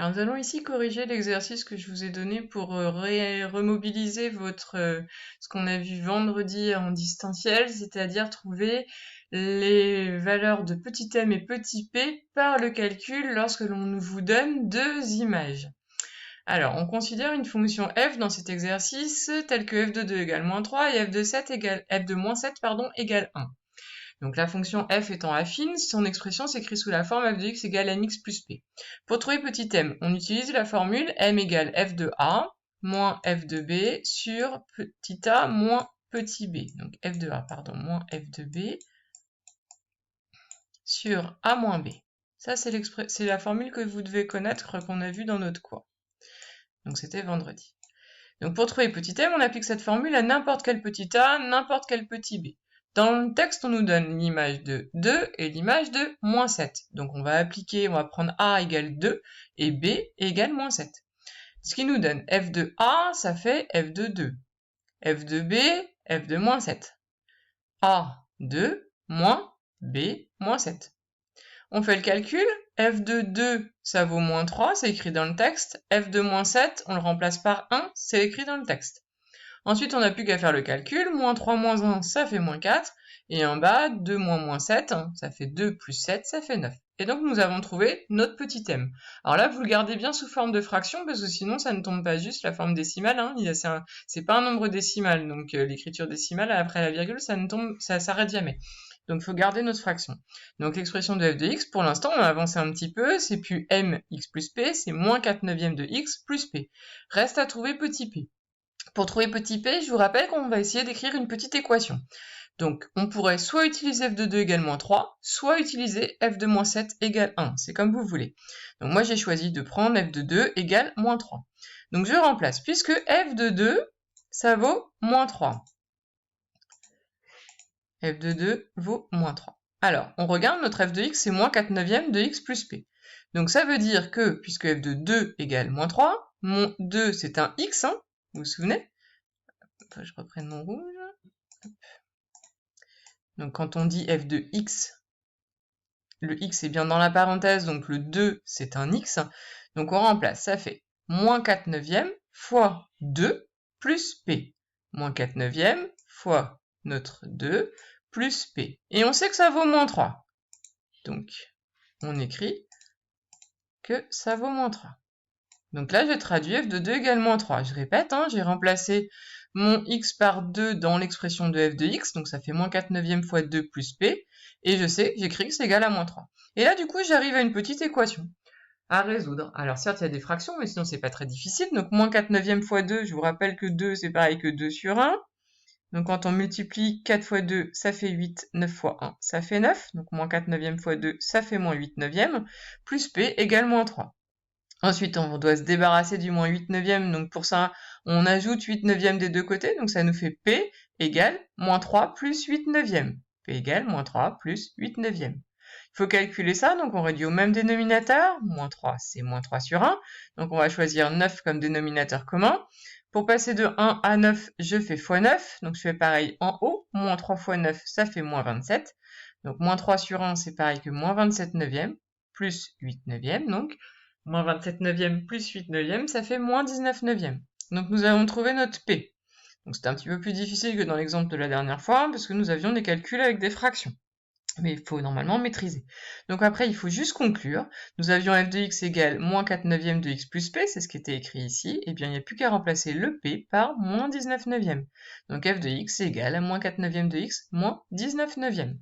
Alors, nous allons ici corriger l'exercice que je vous ai donné pour remobiliser ce qu'on a vu vendredi en distanciel, c'est-à-dire trouver les valeurs de petit m et petit p par le calcul lorsque l'on vous donne deux images. Alors, on considère une fonction f dans cet exercice telle que f de 2 égale moins 3 et f de moins 7 égale 1. Donc la fonction f étant affine, son expression s'écrit sous la forme f de x égale mx plus p. Pour trouver petit m, on utilise la formule m égale f de a moins f de b sur petit a moins petit b. Donc f de a, moins f de b sur a moins b. Ça, c'est la formule que vous devez connaître, qu'on a vue dans notre cours. Donc c'était vendredi. Donc pour trouver petit m, on applique cette formule à n'importe quel petit a, n'importe quel petit b. Dans le texte, on nous donne l'image de 2 et l'image de moins 7. Donc on va prendre a égale 2 et b égale moins 7. Ce qui nous donne f de a, ça fait f de 2. F de b, f de moins 7. a, 2, moins b, moins 7. On fait le calcul, f de 2, ça vaut moins 3, c'est écrit dans le texte. F de moins 7, on le remplace par 1, c'est écrit dans le texte. Ensuite, on n'a plus qu'à faire le calcul. Moins 3 moins 1, ça fait moins 4. Et en bas, 2 moins 7, ça fait 2 plus 7, ça fait 9. Et donc, nous avons trouvé notre petit m. Alors là, vous le gardez bien sous forme de fraction, parce que sinon, ça ne tombe pas juste la forme décimale. C'est pas un nombre décimal, donc l'écriture décimale, après la virgule, ça s'arrête jamais. Donc, il faut garder notre fraction. Donc, l'expression de f de x, pour l'instant, on a avancé un petit peu. C'est plus m x plus p, c'est moins 4 neuvièmes de x plus p. Reste à trouver petit p. Pour trouver petit p, je vous rappelle qu'on va essayer d'écrire une petite équation. Donc, on pourrait soit utiliser f de 2 égale moins 3, soit utiliser f de moins 7 égale 1. C'est comme vous voulez. Donc, moi, j'ai choisi de prendre f de 2 égale moins 3. Donc, je remplace, puisque f de 2, ça vaut moins 3. F de 2 vaut moins 3. Alors, on regarde, notre f de x, c'est moins 4 neuvièmes de x plus p. Donc, ça veut dire que, puisque f de 2 égale moins 3, mon 2, c'est un x, vous vous souvenez? Enfin, je reprenne mon rouge. Hop. Donc quand on dit f de x, le x est bien dans la parenthèse, donc le 2 c'est un x. Donc on remplace, ça fait moins 4 neuvièmes fois 2 plus p. Moins 4 neuvièmes fois notre 2 plus p. Et on sait que ça vaut moins 3. Donc on écrit que ça vaut moins 3. Donc là, je traduis f de 2 égale moins 3. Je répète, j'ai remplacé mon x par 2 dans l'expression de f de x, donc ça fait moins 4 neuvièmes fois 2 plus p, et je sais, j'écris que c'est égal à moins 3. Et là, du coup, j'arrive à une petite équation à résoudre. Alors certes, il y a des fractions, mais sinon, c'est pas très difficile. Donc moins 4 neuvièmes fois 2, je vous rappelle que 2, c'est pareil que 2 sur 1. Donc quand on multiplie 4 fois 2, ça fait 8, 9 fois 1, ça fait 9. Donc moins 4 neuvièmes fois 2, ça fait moins 8 neuvièmes, plus p égale moins 3. Ensuite, on doit se débarrasser du moins 8 neuvièmes, donc pour ça, on ajoute 8 neuvièmes des deux côtés, donc ça nous fait P égale moins 3 plus 8 neuvièmes. P égale moins 3 plus 8 neuvièmes. Il faut calculer ça, donc on réduit au même dénominateur. Moins 3, c'est moins 3 sur 1, donc on va choisir 9 comme dénominateur commun. Pour passer de 1 à 9, je fais x 9, donc je fais pareil en haut. Moins 3 fois 9, ça fait moins 27. Donc moins 3 sur 1, c'est pareil que moins 27 neuvièmes, plus 8 neuvièmes, donc moins 27 neuvièmes plus 8 neuvièmes, ça fait moins 19 neuvièmes. Donc nous avons trouvé notre P. Donc c'est un petit peu plus difficile que dans l'exemple de la dernière fois, parce que nous avions des calculs avec des fractions. Mais il faut normalement maîtriser. Donc après, il faut juste conclure. Nous avions f de x égale moins 4 neuvièmes de x plus p, c'est ce qui était écrit ici. Et bien, il n'y a plus qu'à remplacer le p par moins 19 neuvièmes. Donc f de x égale à moins 4 neuvièmes de x moins 19 neuvièmes.